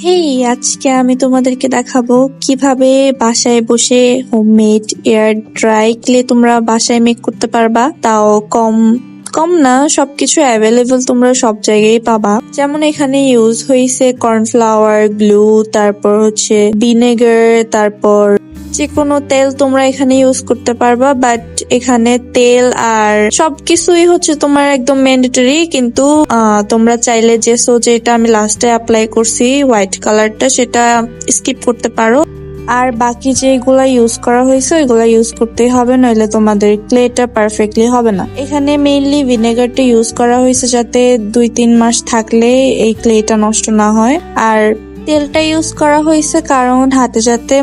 হেই, আজকে আমি তোমাদেরকে দেখাবো কিভাবে বাসায় বসে হোমমেড এয়ার ড্রাই ক্লে তোমরা বাসায় মেক করতে পারবা, তাও কম কম না, সবকিছু অ্যাভেলেবল তোমরা সব জায়গায় পাবা। যেমন এখানে ইউজ হয়েছে কর্নফ্লাওয়ার, গ্লু, তারপর হচ্ছে ভিনেগার, তারপর যে কোনো তেল তোমরা এখানে ইউজ করতে পারবা। বাট এখানে তেল আর সবকিছুই হচ্ছে তোমার একদম ম্যান্ডেটরি, কিন্তু তোমরা চাইলে যে যেটা আমি লাস্টে অ্যাপ্লাই করছি হোয়াইট কালারটা, সেটা স্কিপ করতে পারো। আর বাকি যেগুলা ইউজ করা হয়েছে ওইগুলা ইউজ করতেই হবে, নইলে তোমাদের ক্লেটা পারফেক্টলি হবে না। এখানে মেইনলি ভিনেগারটা ইউজ করা হয়েছে যাতে 2-3 মাস থাকলে এই ক্লেটা নষ্ট না হয়। আর তেলটা ইউজ করা হয়েছে কারণ হাতে যাতে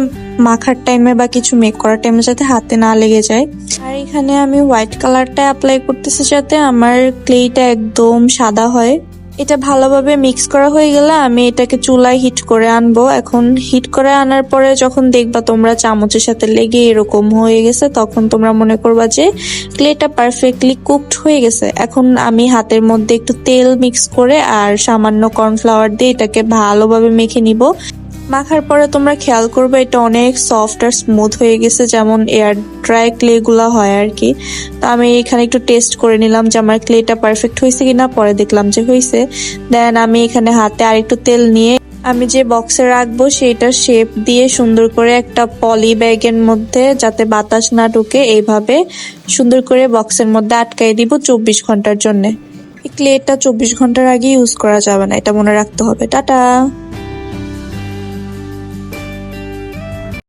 মাখার টাইমে বা কিছু মেক করার টাইমে যাতে হাতে না লেগে যায়। আর এখানে আমি হোয়াইট কালারটা অ্যাপ্লাই করতেছি যাতে আমার ক্লেটা একদম সাদা হয়। এটা ভালোভাবে মিক্স করা হয়ে গেলে আমি এটাকে চুলায় হিট করে আনবো। এখন হিট করে আনার পরে যখন দেখবা তোমরা চামচের সাথে লেগে এরকম হয়ে গেছে, তখন তোমরা মনে করবা যে ক্লেটা পারফেক্টলি কুকড হয়ে গেছে। এখন আমি হাতের মধ্যে একটু তেল মিক্স করে আর সামান্য কর্নফ্লাওয়ার দিয়ে এটাকে ভালোভাবে মেখে নিব। মাখার পরে তোমরা খেয়াল করবে এটা অনেক সফট আর স্মুথ হয়ে গেছে, যেমন এয়ার ড্রাই ক্লে গুলা হয় আর কি। তো আমি এখানে একটু টেস্ট করে নিলাম যে আমার ক্লেটা পারফেক্ট হয়েছে কিনা, পরে দেখলাম যে হয়েছে। দেন আমি এখানে হাতে আর একটু তেল নিয়ে আমি যে বক্সে রাখবো সেইটার শেপ দিয়ে সুন্দর করে একটা পলি ব্যাগের মধ্যে, যাতে বাতাস না ঢুকে, এইভাবে সুন্দর করে বক্সের মধ্যে আটকাই দিব 24 ঘন্টার জন্য। এই ক্লেটা 24 ঘন্টার আগে ইউজ করা যাবে না, এটা মনে রাখতে হবে। টাটা।